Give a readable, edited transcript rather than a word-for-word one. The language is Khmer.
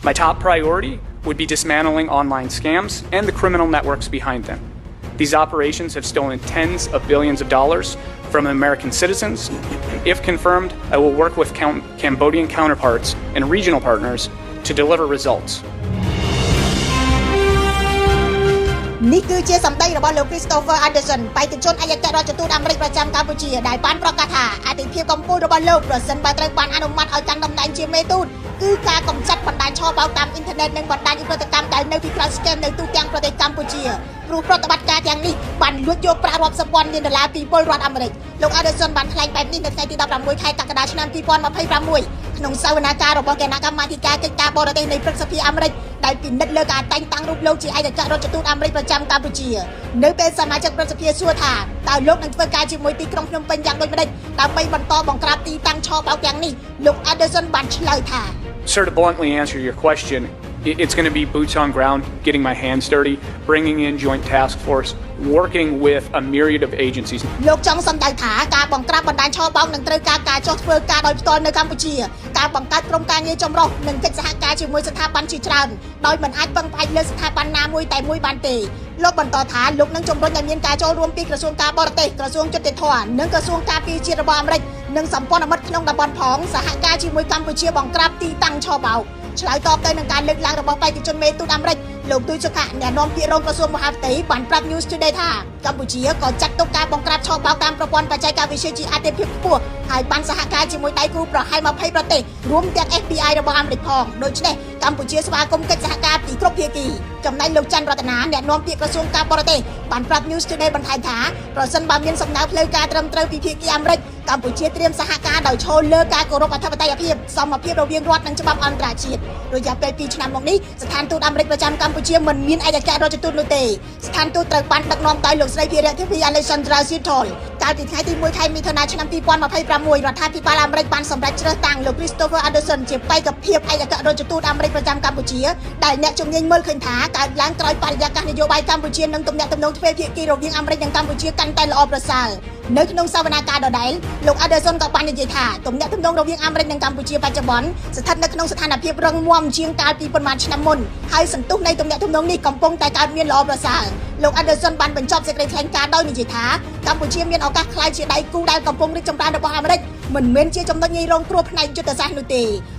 My top priority would be dismantling online scams and the criminal networks behind them. These operations have stolen tens of billions of dollars from American citizens. If confirmed, I will work with Cambodian counterparts and regional partners to deliver results. នេះគឺជាសម្ដីរបស់លោក Christopher Anderson បេក្ខជនអគ្គរដ្ឋទូតអាមេរិកប្រចាំកម្ពុជាដែលបានប្រកាសថាអធិភាពកម្ពុជារបស់លោកប្រសិនបើត្រូវបានអនុម័តឲ្យកាន់តំណែងជាមេទូតគឺការកម្ចាត់បណ្ដាញឆបោកតាមអ៊ីនធឺណិតនិងបណ្ដាញឧក្រិដ្ឋកម្មដែលនៅពីក្រោយស្គមនៅទូទាំងប្រទេសកម្ពុជាព្រោះប្រតិបត្តិការទាំងនេះបានលួចយកប្រាក់រាប់សិបពាន់លានដុល្លារពីពលរដ្ឋអាមេរិកលោក Anderson បានថ្លែងបែបនេះនៅថ្ងៃទី16ខែកក្កដាឆ្នាំ2026ក្នុងសវនាការរបស់គណៈកម្មាធិការកិច្ចការបរទេសនៃព្រឹទ្ធសភាអាមេរិកដែលពិនិត្យលើការតែងតាំងរូបលោកជាឯកអគ្គរដ្ឋទូតអាមេរិកប្រចាំកម្ពុជានៅពេលសមាជិកព្រឹទ្ធសភាសួរថាតើលោកនឹងធ្វើការជាមួយទីក្រុងភ្នំពេញយ៉ាងដូចម្តេចដើម្បីបន្តបង្ក្រាបទីតាំងឆបោកទាំងនេះលោក Anderson បានឆ្លើយថា Sir, to bluntly answer your question, it's going to be boots on ground, getting my hands dirty, bringing in joint task force, working with a myriad of agencies. លោកចង់សម្ដៅថាការបង្ក្រាបបណ្ដាញឆបោកនឹងត្រូវការចុះធ្វើការដោយផ្ទាល់នៅកម្ពុជាការបង្កើតក្រុមការងារចម្រុះនិងកិច្ចសហការជាមួយស្ថាប័នជាច្រើនដោយមិនអាចពឹងផ្អែកលើស្ថាប័នណាមួយតែមួយបានទេលោកបន្តថាលោកនឹងជំរុញឲ្យមានការចូលរួមពីក្រសួងការបរទេសក្រសួងយុតិធម៌និងក្រសួងការពារជាតិរបស់អាមេរិកនិងសម្ព័ន្ធមិត្តក្នុងតំបន់ផងសហការជាមួយកម្ពុជាបង្ក្រាបទីតាំងឆបោកឆ្លើយតបទៅនឹងការលើកឡើងរបស់បេក្ខជនមេទូតអាមេរិកលោកទូចសុខៈអ្នកនាំពាក្យរងក្រសួងមហាផ្ទៃបានប្រាប់ News Today ថាកម្ពុជាក៏ចាត់ទុកការបង្ក្រាបឆបោកតាមប្រព័ន្ធបច្ចេកវិទ្យាជាអាទិភាពខ្ពស់ហើយបានសហការជាមួយដៃគូប្រហែល20ប្រទេសរួមទាំង FBI របស់អាមេរិកផងដូច្នេះកម្ពុជាស្វាគមន៍កិច្ចសហការពីគ្រប់ភាគីចំណែកលោកច័ន្ទរតនាអ្នកនាំពាក្យក្រសួងការបរទេសបានប្រាប់ News Today បន្ថែមថាប្រសិនបើមានសំណើផ្លូវការត្រឹមត្រូវពីភាគីអាមេរិកកម្ពុជាត្រៀមសហការដោយឈលលើការគោរពអធិបតេយ្យភាពសមភាពរវាងរដ្ឋនិងច្បាប់អន្តរជាតិរយៈពេល2ឆ្នាំមកនេះស្ថានទូតអាមេរិកប្រចាំកម្ពុជាមិនមានឯកអគ្គរដ្ឋទូតនោះទេស្ថានទូតត្រូវបានដឹកនាំដោយលោកស្រីភារៈធីវី Alexandra Sitol កាលពីថ្ងៃទី1ខែមិថុនាឆ្នាំ2026រដ្ឋាភិបាលអាមេរិកបានសម្រេចជ្រើសតាំងលោក Christopher Anderson ជាបេក្ខភាពឯកអគ្គរដ្ឋទូតអាមេរិកប្រចាំកម្ពុជាដែលអ្នកជំនាញមើលឃើញថាកើតឡើងក្រោយបរិយាកាសនយោបាយកម្ពុជានិងទំនាក់ទំនងទ្វេភាគីរវាងអាមេរិកនិងកម្ពុជាកាន់តែល្អប្រសើរនៅក្នុងសវនាការដដែលលោក Anderson ក៏បាននិយាយថាទំនាក់ទំនងរវាងអាមេរិកនិងកម្ពុជាបច្ចុប្បន្នស្ថិតនៅក្នុងស្ថានភាពរឹងមាំជាងកាលពីប៉ុន្មានឆ្នាំមុនហើយសន្ទុះនៃទំនាក់ទំនងនេះកំពុងតែកើតមានល្អប្រសើរលោក Anderson បានបញ្ចប់សេចក្តីថ្លែងការណ៍ដោយនិយាយថាកម្ពុជាមានឱកាសក្លាយជាដៃគូដែលកំពុងរីកចម្រើនរបស់អាមេរិកមិនមែនជាចំណុចងាយរងគ្រោះផ្នែកយុទ្ធសាស្ត្រនោះទេ